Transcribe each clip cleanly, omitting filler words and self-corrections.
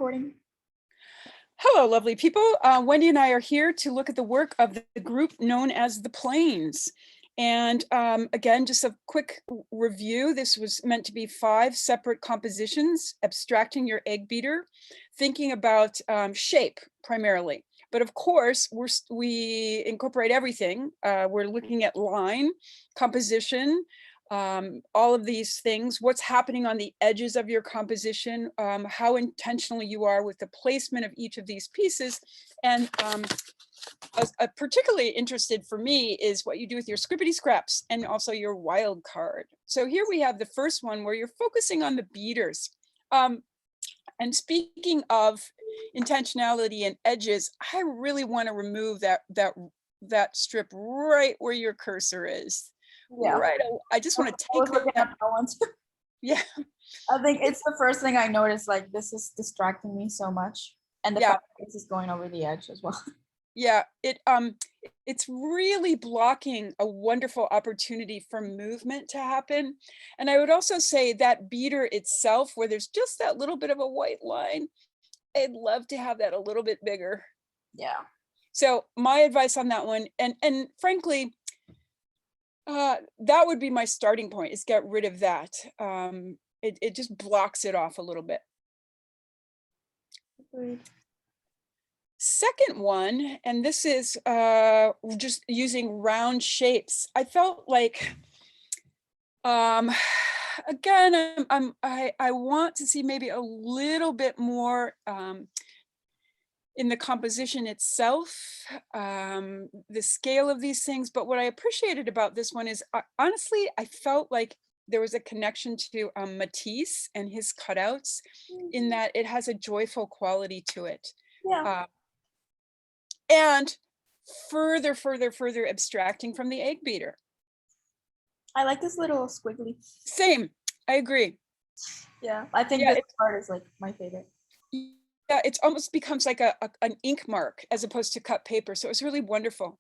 recording. Hello, lovely people. Wendy and I are here to look at the work of the group known as the Planes. And again, just a quick review. This was meant to be 5 separate compositions, abstracting your egg beater, thinking about shape primarily. But of course, we incorporate everything. We're looking at line, composition, all of these things, what's happening on the edges of your composition, how intentional you are with the placement of each of these pieces. And particularly interested for me is what you do with your scribbity scraps and also your wild card. So here we have the first one where you're focusing on the beaters. And speaking of intentionality and edges, I really want to remove that strip right where your cursor is. Yeah, Right. I just want to I was take looking that. at that one too. Yeah. I think it's the first thing I noticed, like this is distracting me so much. And the Yeah. fact that this is going over the edge as well. Yeah. It's really blocking a wonderful opportunity for movement to happen. And I would also say that beater itself, where there's just that little bit of a white line, I'd love to have that a little bit bigger. Yeah. So my advice on that one, and frankly, that would be my starting point, is get rid of that. It just blocks it off a little bit. Agreed. Second one, and this is just using round shapes. I felt like, again, I want to see maybe a little bit more in the composition itself, the scale of these things. But what I appreciated about this one is, honestly, I felt like there was a connection to Matisse and his cutouts, in that it has a joyful quality to it. Yeah. And further abstracting from the egg beater. I like this little squiggly. Same, I agree. Yeah, I think Yeah, this part is like my favorite. Yeah, it almost becomes like an ink mark as opposed to cut paper. So it was really wonderful.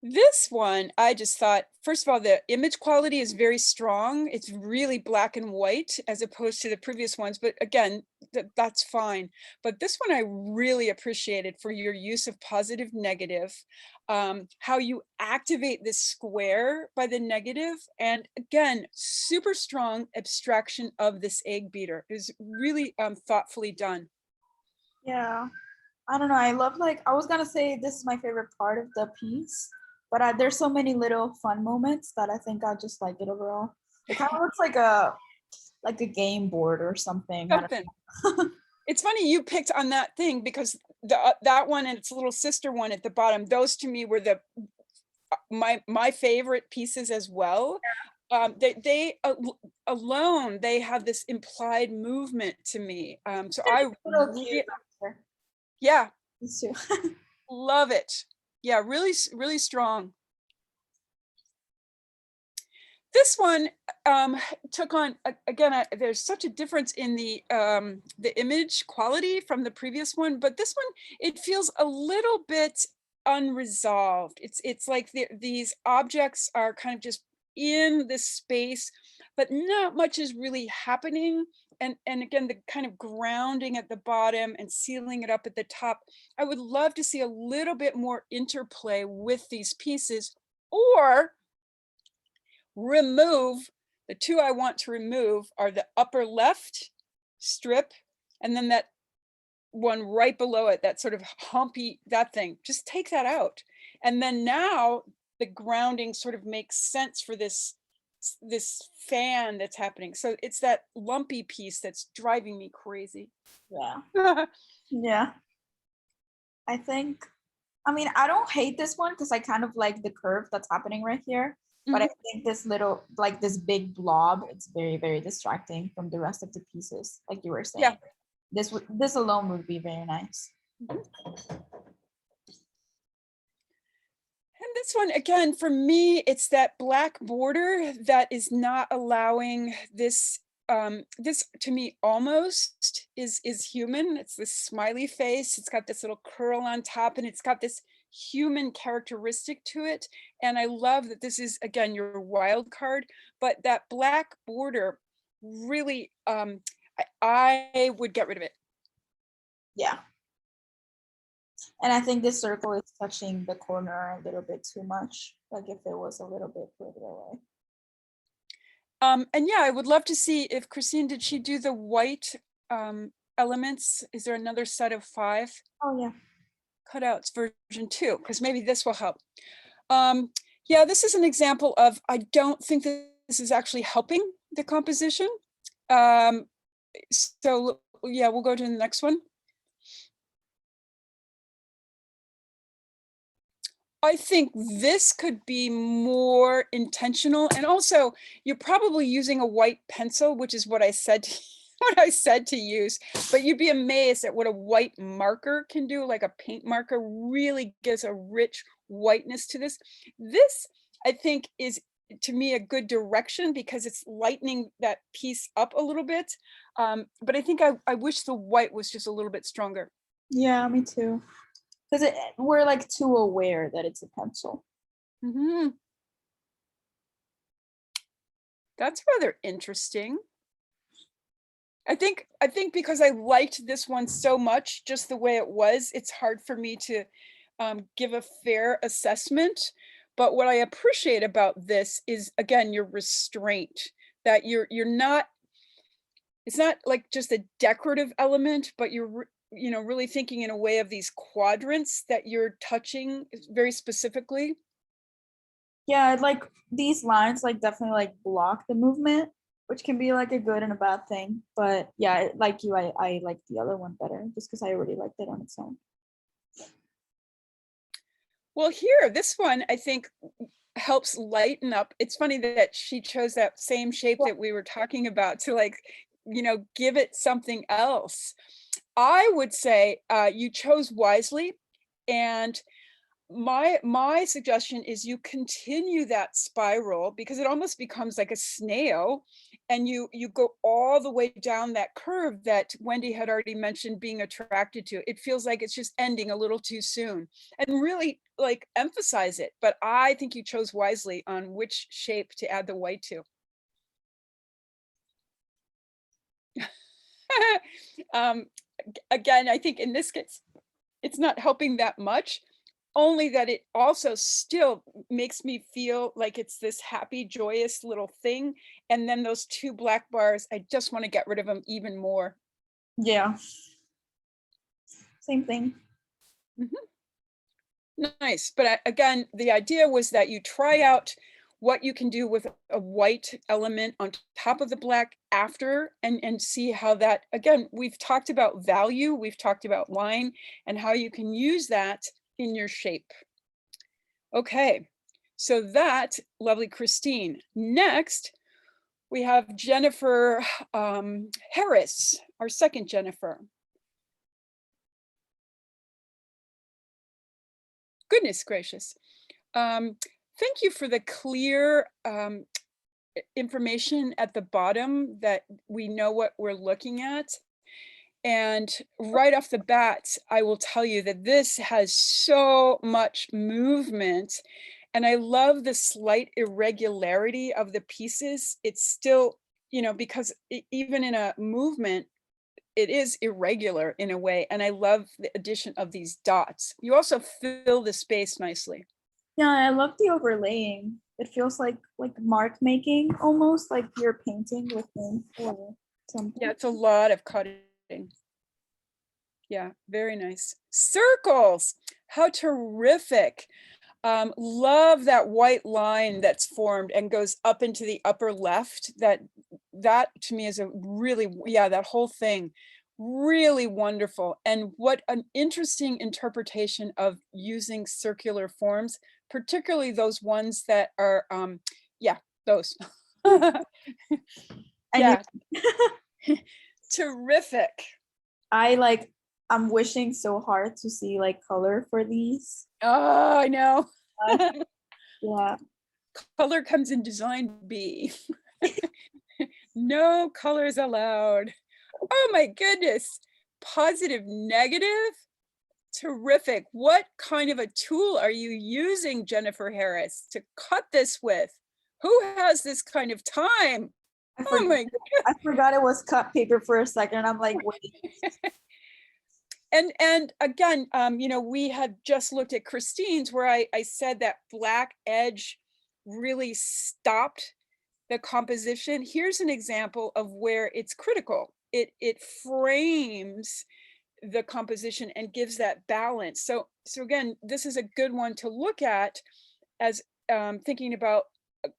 This one, I just thought, first of all, the image quality is very strong. It's really black and white as opposed to the previous ones. But again, that's fine. But this one I really appreciated for your use of positive, negative, how you activate this square by the negative. And again, super strong abstraction of this egg beater. It was really thoughtfully done. Yeah. I don't know. I love, like, I was gonna say this is my favorite part of the piece, but there's so many little fun moments that I think I just like it overall. It kind of looks like a game board or something. I don't Something. know. It's funny you picked on that thing, because that one and its little sister one at the bottom, those to me were my favorite pieces as well. They alone, they have this implied movement to me. So I Little really, cute picture. yeah, These two. love it. Yeah, really strong. This one took on, again, there's such a difference in the image quality from the previous one, but this one, it feels a little bit unresolved. It's like these objects are kind of just in this space, but not much is really happening. And again, the kind of grounding at the bottom and sealing it up at the top. I would love to see a little bit more interplay with these pieces, or remove. The two I want to remove are the upper left strip, and then that one right below it, that sort of humpy, that thing. Just take that out. And then now the grounding sort of makes sense for this fan that's happening. So it's that lumpy piece that's driving me crazy. Yeah. Yeah. I mean, I don't hate this one because I kind of like the curve that's happening right here. But I think this little, like this big blob, it's very, very distracting from the rest of the pieces, like you were saying. Yeah. This alone would be very nice. And this one, again, for me, it's that black border that is not allowing this, this to me almost is human. It's this smiley face. It's got this little curl on top, and it's got this human characteristic to it. And I love that this is, again, your wild card, but that black border really, I would get rid of it. Yeah. And I think this circle is touching the corner a little bit too much. Like if it was a little bit further away. And yeah, I would love to see if Christine, did she do the white elements? Is there another set of 5 Oh yeah. cutouts version 2? Because maybe this will help. Yeah, this is an example of, I don't think that this is actually helping the composition. So yeah, we'll go to the next one. I think this could be more intentional, and also you're probably using a white pencil, which is what I said what I said to use, but you'd be amazed at what a white marker can do. Like a paint marker really gives a rich whiteness to this. This, I think, is to me a good direction because it's lightening that piece up a little bit. But I think I wish the white was just a little bit stronger. Yeah, me too. Because we're like too aware that it's a pencil. Mhm. That's rather interesting. I think because I liked this one so much, just the way it was, it's hard for me to give a fair assessment. But what I appreciate about this is, again, your restraint, that you're not, it's not like just a decorative element, but you know, really thinking in a way of these quadrants that you're touching very specifically. Yeah, like these lines like definitely like block the movement, which can be like a good and a bad thing. But yeah, like you, I like the other one better just because I already liked it on its own. Well, here, this one, I think helps lighten up. It's funny that she chose that same shape Yeah. that we were talking about to, like, you know, give it something else. I would say you chose wisely, and my suggestion is you continue that spiral because it almost becomes like a snail, and you go all the way down that curve that Wendy had already mentioned being attracted to. It feels like it's just ending a little too soon, and really like emphasize it. But I think you chose wisely on which shape to add the white to. um, Again, I think in this case, it's not helping that much, only that it also still makes me feel like it's this happy, joyous little thing. And then those 2 black bars, I just want to get rid of them even more. Yeah. Same thing. Nice. But again, the idea was that you try out what you can do with a white element on top of the black after, and see how that, again, we've talked about value, we've talked about line, and how you can use that in your shape. Okay, so that, lovely Christine. Next, we have Jennifer Harris, our second Jennifer. Goodness gracious. Thank you for the clear information at the bottom that we know what we're looking at. And right off the bat, I will tell you that this has so much movement. And I love the slight irregularity of the pieces. It's still, you know, because even in a movement, it is irregular in a way. And I love the addition of these dots. You also fill the space nicely. Yeah, I love the overlaying. It feels like mark making almost like you're painting with ink or something. Yeah, it's a lot of cutting. Yeah, very nice. Circles, how terrific. Love that white line that's formed and goes up into the upper left. That to me is a really, yeah, that whole thing, really wonderful. And what an interesting interpretation of using circular forms, particularly those ones that are, yeah, those. And Yeah, terrific. I'm wishing so hard to see like color for these. Oh, I know. Yeah. Color comes in design B. No colors allowed. Oh my goodness. Positive, negative. Terrific. What kind of a tool are you using, Jennifer Harris, to cut this with? Who has this kind of time? I Oh forgot. my I forgot it was cut paper for a second. I'm like, wait. And again, you know, we had just looked at Christine's where I said that black edge really stopped the composition. Here's an example of where it's critical. It frames the composition and gives that balance. So again, this is a good one to look at as thinking about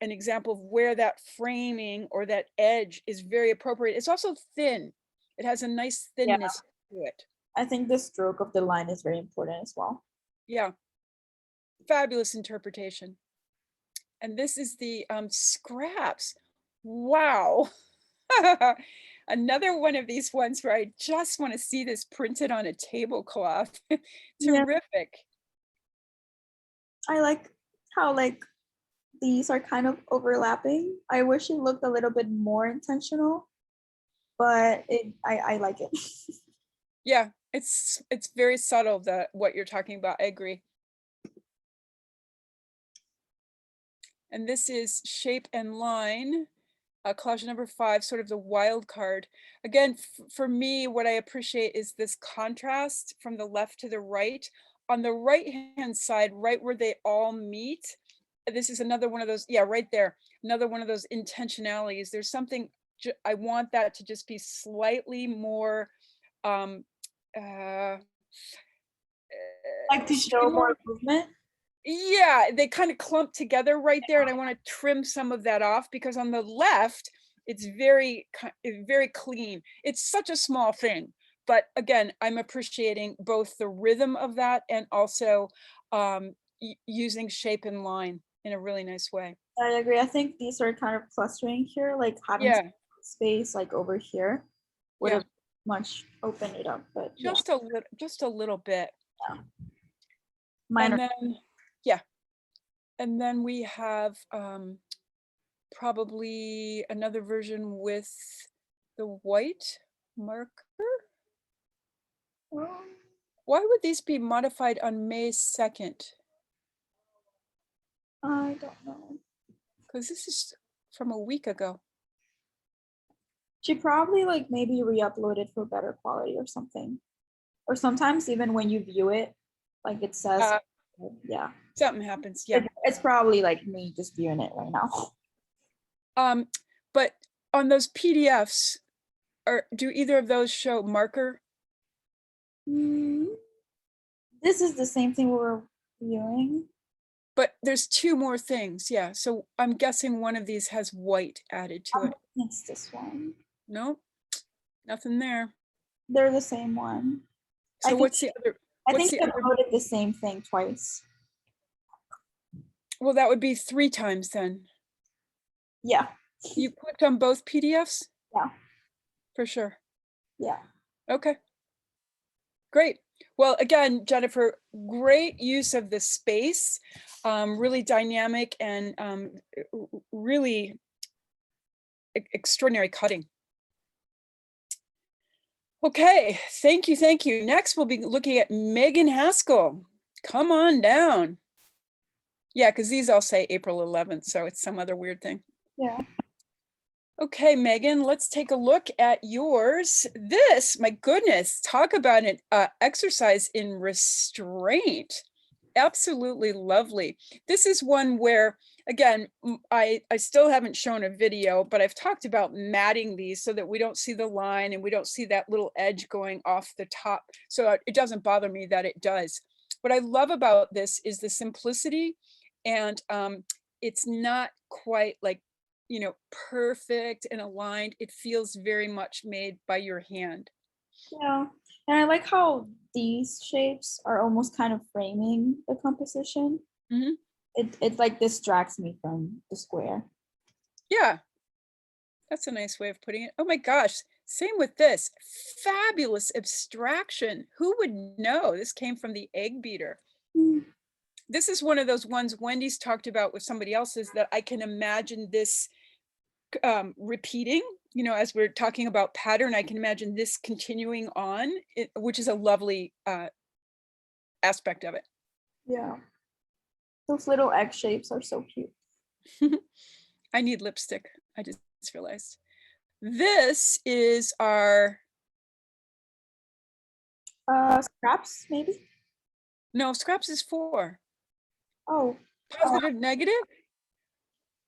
an example of where that framing or that edge is very appropriate. It's also thin. It has a nice Yeah, thinness to it. I think the stroke of the line is very important as well. Yeah, fabulous interpretation. And this is the scraps. Wow. Another one of these ones where I just want to see this printed on a tablecloth. Yeah, Terrific. I like how like these are kind of overlapping. I wish it looked a little bit more intentional, but I like it. Yeah, it's very subtle that what you're talking about. I agree. And this is Shape and Line, collage number 5, sort of the wild card. Again, for me, what I appreciate is this contrast from the left to the right. On the right-hand side, right where they all meet, this is another one of those, yeah, right there, another one of those intentionalities. There's something, I want that to just be slightly more, um, uh, Like to show more, more movement. yeah, they kind of clump together right there, and I want to trim some of that off because on the left, it's very clean. It's such a small thing, but again, I'm appreciating both the rhythm of that and also using shape and line in a really nice way. I agree. I think these are kind of clustering here, like having Yeah, space like over here would yeah, have much opened it up, but yeah, just a little bit. yeah. Minor. And then, yeah, and then we have probably another version with the white marker. Why would these be modified on May 2nd? I don't know. Because this is from a week ago. She probably like maybe re-uploaded for better quality or something. Or sometimes even when you view it, like it says, yeah. Something happens, yeah. It's probably like me just viewing it right now. But on those PDFs, do either of those show marker? This is the same thing we were viewing. But there's 2 more things, yeah. So I'm guessing one of these has white added to it. It's this one. No, nothing there. They're the same one. So what's the other? I think they uploaded the same thing twice. Well, that would be 3 times then. Yeah. You clicked on both PDFs? Yeah. For sure. Yeah. Okay. Great. Well, again, Jennifer, great use of the space, really dynamic and really extraordinary cutting. Okay, thank you, thank you. Next, we'll be looking at Megan Haskell. Come on down. Yeah, because these all say April 11th, so it's some other weird thing. Yeah. Okay, Megan, let's take a look at yours. This, my goodness, talk about an exercise in restraint. Absolutely lovely. This is one where, again, I still haven't shown a video, but I've talked about matting these so that we don't see the line and we don't see that little edge going off the top. So it doesn't bother me that it does. What I love about this is the simplicity, and it's not quite like, you know, perfect and aligned. It feels very much made by your hand. Yeah. And I like how these shapes are almost kind of framing the composition. Mm-hmm. It like distracts me from the square. Yeah, that's a nice way of putting it. Oh my gosh, same with this. Fabulous abstraction. Who would know? This came from the egg beater. Mm. This is one of those ones Wendy's talked about with somebody else's that I can imagine this repeating, you know, as we're talking about pattern, I can imagine this continuing on, which is a lovely aspect of it. Yeah. Those little egg shapes are so cute. I need lipstick. I just realized. This is our, Scraps maybe. no, scraps is 4. Oh, Positive, negative?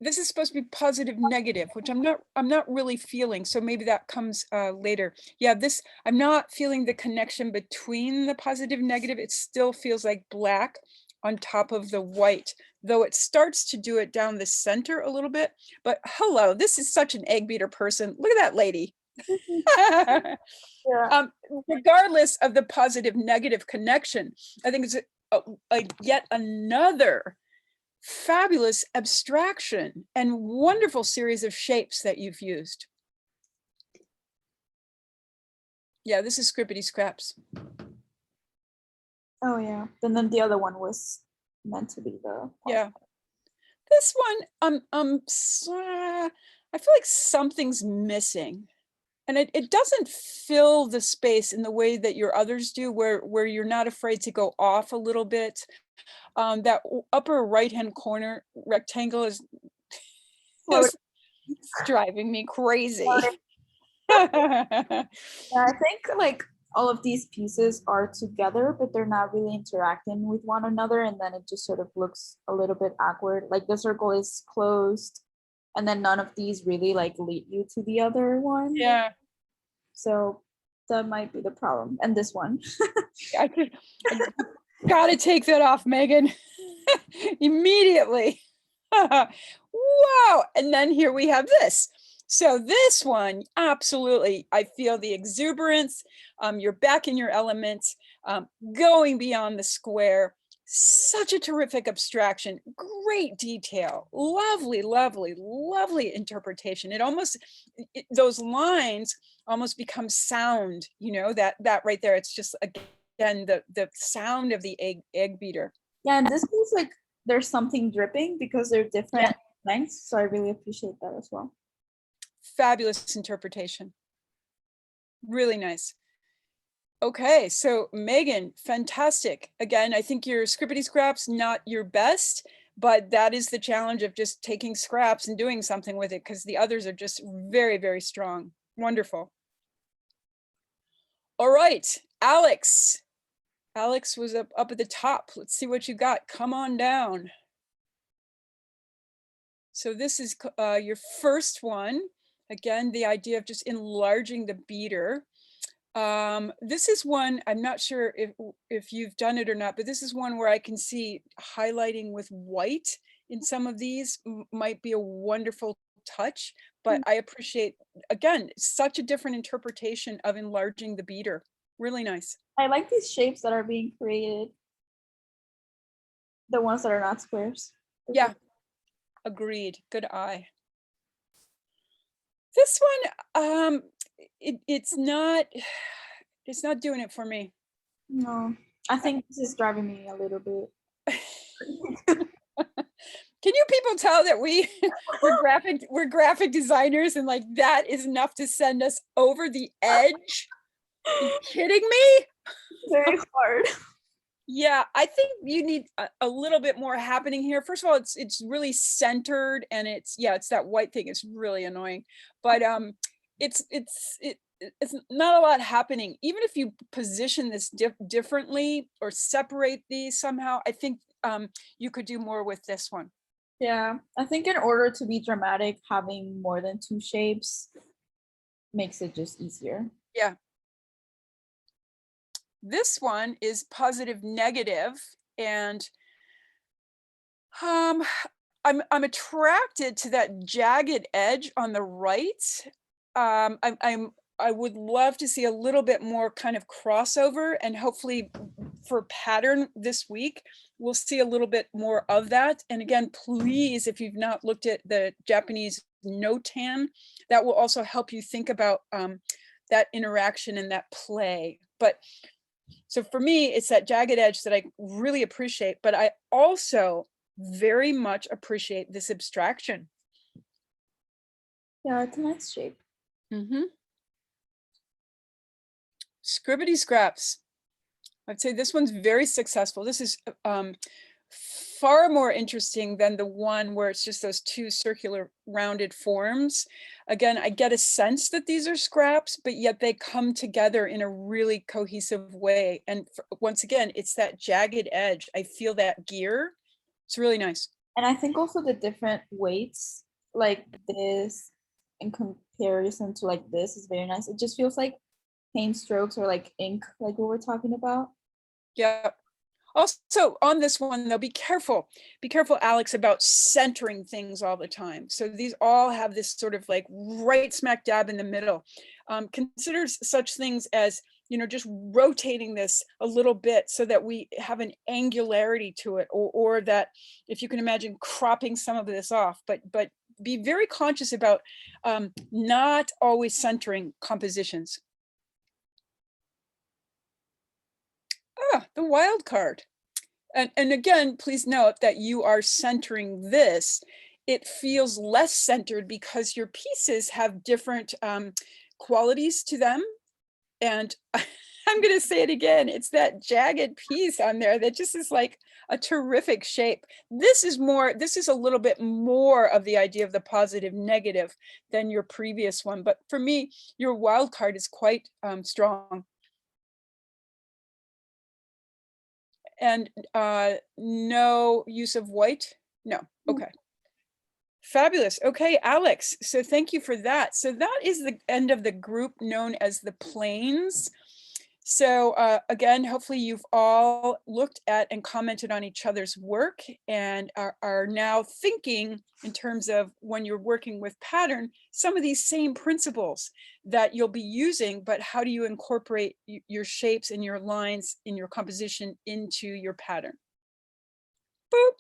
This is supposed to be positive, negative, which I'm not really feeling. So maybe that comes later. Yeah, this, I'm not feeling the connection between the positive, negative. It still feels like black on top of the white, though it starts to do it down the center a little bit. But hello, this is such an egg beater person. Look at that lady. yeah. Regardless of the positive, negative connection, I think it's a yet another fabulous abstraction and wonderful series of shapes that you've used. Yeah, this is Scrippity Scraps. Oh yeah. And then the other one was meant to be the. Yeah. This one, I feel like something's missing. And it doesn't fill the space in the way that your others do, where you're not afraid to go off a little bit. That upper right-hand corner rectangle is driving me crazy. Yeah, I think like all of these pieces are together, but they're not really interacting with one another, and then it just sort of looks a little bit awkward. Like the circle is closed, and then none of these really like lead you to the other one. Yeah. So that might be the problem. And this one. I gotta take that off, Megan. Immediately. Wow. And then here we have this. So this one, absolutely, I feel the exuberance. You're back in your element, going beyond the square. Such a terrific abstraction, great detail, lovely, lovely, lovely interpretation. It almost, those lines almost become sound, you know, that right there. It's just, again, the sound of the egg beater. Yeah, and this feels like there's something dripping because they're different lengths. So I really appreciate that as well. Fabulous interpretation. Really nice. Okay, so Megan, fantastic. Again, I think your Scrippity Scraps, not your best, but that is the challenge of just taking scraps and doing something with it, because the others are just very, very strong. Wonderful. All right, Alex. Alex was up at the top. Let's see what you got. Come on down. So this is your first one. Again, the idea of just enlarging the beater. This is one, I'm not sure if you've done it or not, but this is one where I can see highlighting with white in some of these might be a wonderful touch, but I appreciate, again, such a different interpretation of enlarging the beater. Really nice. I like these shapes that are being created. The ones that are not squares. Yeah, agreed. Good eye. This one, it's not doing it for me. No, I think this is driving me a little bit. Can you people tell that we're graphic designers, and like that is enough to send us over the edge? Are you kidding me? Very hard. Yeah, I think you need a little bit more happening here. First of all, it's really centered, and it's that white thing is really annoying. But it's not a lot happening. Even if you position this differently or separate these somehow, I think you could do more with this one. Yeah, I think in order to be dramatic, having more than two shapes makes it just easier. Yeah. This one is positive, negative, and I'm attracted to that jagged edge on the right. I would love to see a little bit more kind of crossover, and hopefully for pattern this week, we'll see a little bit more of that. And again, please, if you've not looked at the Japanese notan, that will also help you think about that interaction and that play. But so for me, it's that jagged edge that I really appreciate, but I also very much appreciate this abstraction. Yeah, it's a nice shape. Scribbity Scraps. I'd say this one's very successful. This is far more interesting than the one where it's just those two circular rounded forms. Again, I get a sense that these are scraps, but yet they come together in a really cohesive way. And once again, it's that jagged edge. I feel that gear. It's really nice. And I think also the different weights, like this in comparison to like this, is very nice. It just feels like paint strokes or like ink, like what we're talking about. Yeah. Also on this one though, be careful, Alex, about centering things all the time. So these all have this sort of like right smack dab in the middle. Consider such things as, you know, just rotating this a little bit so that we have an angularity to it, or that if you can imagine cropping some of this off, but be very conscious about not always centering compositions. The wild card. And again, please note that you are centering this. It feels less centered because your pieces have different qualities to them. And I'm going to say it again. It's that jagged piece on there that just is like a terrific shape. This is a little bit more of the idea of the positive negative than your previous one. But for me, your wild card is quite strong. And no use of white? No. Okay. Fabulous. Okay, Alex. So thank you for that. So that is the end of the group known as the Planes. So again, hopefully you've all looked at and commented on each other's work and are now thinking in terms of when you're working with pattern, some of these same principles that you'll be using, but how do you incorporate your shapes and your lines in your composition into your pattern? Boop.